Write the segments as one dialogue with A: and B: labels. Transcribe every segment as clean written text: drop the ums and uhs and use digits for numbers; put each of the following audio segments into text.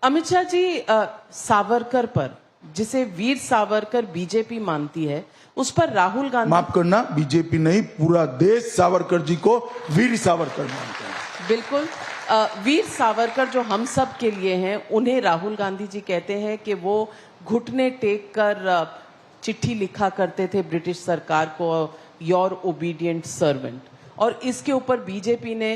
A: अमित शाह जी, सावरकर पर, जिसे वीर सावरकर बीजेपी मानती है, उस पर राहुल गांधी,
B: माफ करना, बीजेपी नहीं पूरा देश सावरकर जी को वीर सावरकर मानता है।
A: बिल्कुल। वीर सावरकर जो हम सब के लिए हैं, उन्हें राहुल गांधी जी कहते हैं कि वो घुटने टेक कर चिट्ठी लिखा करते थे ब्रिटिश सरकार को, योर ओबीडियंट सर्वेंट। और इसके ऊपर बीजेपी ने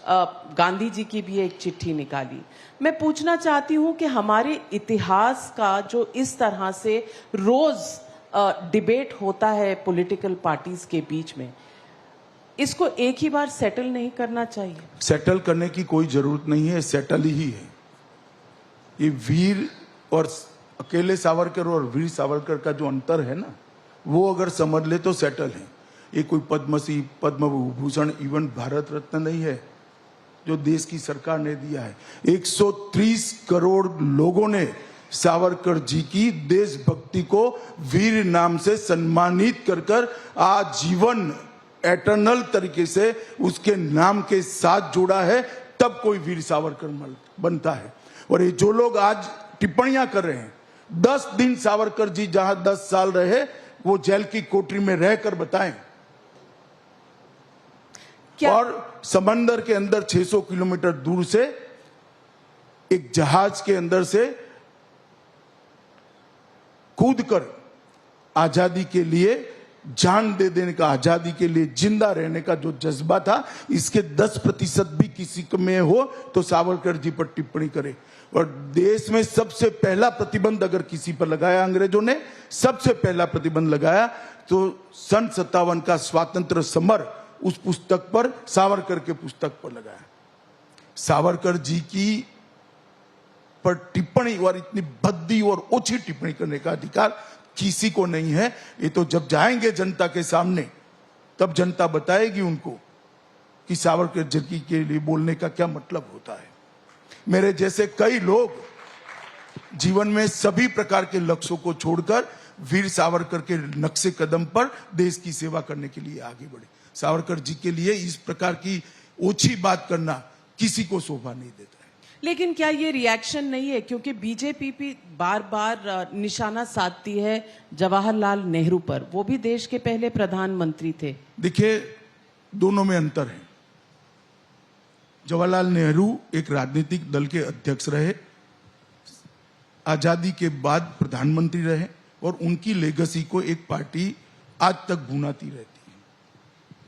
A: गांधी जी की भी एक चिट्ठी निकाली। मैं पूछना चाहती हूं कि हमारे इतिहास का जो इस तरह से रोज डिबेट होता है पॉलिटिकल पार्टीज के बीच में, इसको एक ही बार सेटल नहीं करना चाहिए?
B: सेटल करने की कोई जरूरत नहीं है, सेटल ही है। ये वीर और अकेले सावरकर और वीर सावरकर का जो अंतर है ना, वो अगर समझ ले तो सेटल है। ये कोई पद्मश्री, पद्म विभूषण, इवन भारत रत्न नहीं है जो देश की सरकार ने दिया है। 130 करोड़ लोगों ने सावरकर जी की देशभक्ति को वीर नाम से सम्मानित कर कर आजीवन एटर्नल तरीके से उसके नाम के साथ जोड़ा है, तब कोई वीर सावरकर बनता है। और ये जो लोग आज टिप्पणियां कर रहे हैं, 10 दिन सावरकर जी जहां 10 साल रहे, वो जेल की कोठरी में रहकर बताएं। और समंदर के अंदर 600 किलोमीटर दूर से एक जहाज के अंदर से कूदकर आजादी के लिए जान दे देने का, आजादी के लिए जिंदा रहने का जो जज्बा था, इसके 10% भी किसी में हो तो सावरकर जी पर टिप्पणी करे। और देश में सबसे पहला प्रतिबंध अगर किसी पर लगाया अंग्रेजों ने, सबसे पहला प्रतिबंध लगाया तो सन 57 का स्वातंत्र समर उस पुस्तक पर, सावरकर के पुस्तक पर लगाया। सावरकर जी की पर टिप्पणी और इतनी भद्दी और ओछी टिप्पणी करने का अधिकार किसी को नहीं है। ये तो जब जाएंगे जनता के सामने, तब जनता बताएगी उनको कि सावरकर जी के लिए बोलने का क्या मतलब होता है। मेरे जैसे कई लोग जीवन में सभी प्रकार के लक्ष्यों को छोड़कर वीर सावरकर के नक्शे कदम पर देश की सेवा करने के लिए आगे बढ़े। सावरकर जी के लिए इस प्रकार की ओछी बात करना किसी को शोभा नहीं देता है।
A: लेकिन क्या ये रिएक्शन नहीं है, क्योंकि बीजेपी भी बार बार निशाना साधती है जवाहरलाल नेहरू पर, वो भी देश के पहले प्रधानमंत्री थे।
B: देखिए, दोनों में अंतर है। जवाहरलाल नेहरू एक राजनीतिक दल के अध्यक्ष रहे, आजादी के बाद प्रधानमंत्री रहे, और उनकी लेगेसी को एक पार्टी आज तक भुनाती रहती है।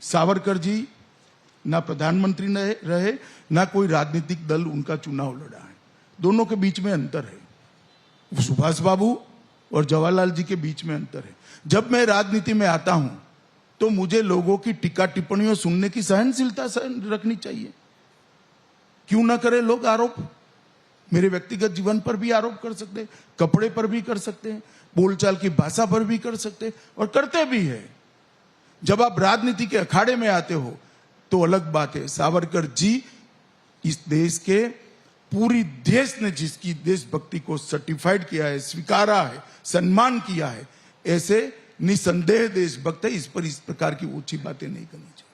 B: सावरकर जी ना प्रधानमंत्री रहे, ना कोई राजनीतिक दल उनका चुनाव लड़ा है। दोनों के बीच में अंतर है। सुभाष बाबू और जवाहरलाल जी के बीच में अंतर है। जब मैं राजनीति में आता हूं तो मुझे लोगों की टीका टिप्पणियों सुनने की सहनशीलता रखनी चाहिए। क्यों ना करे लोग आरोप? मेरे व्यक्तिगत जीवन पर भी आरोप कर सकते हैं, कपड़े पर भी कर सकते हैं, बोलचाल की भाषा पर भी कर सकते हैं, और करते भी है। जब आप राजनीति के अखाड़े में आते हो तो अलग बात है। सावरकर जी इस देश के, पूरी देश ने जिसकी देशभक्ति को सर्टिफाइड किया है, स्वीकारा है, सम्मान किया है, ऐसे निसंदेह देशभक्त है। इस पर इस प्रकार की ऊंची बातें नहीं करनी चाहिए।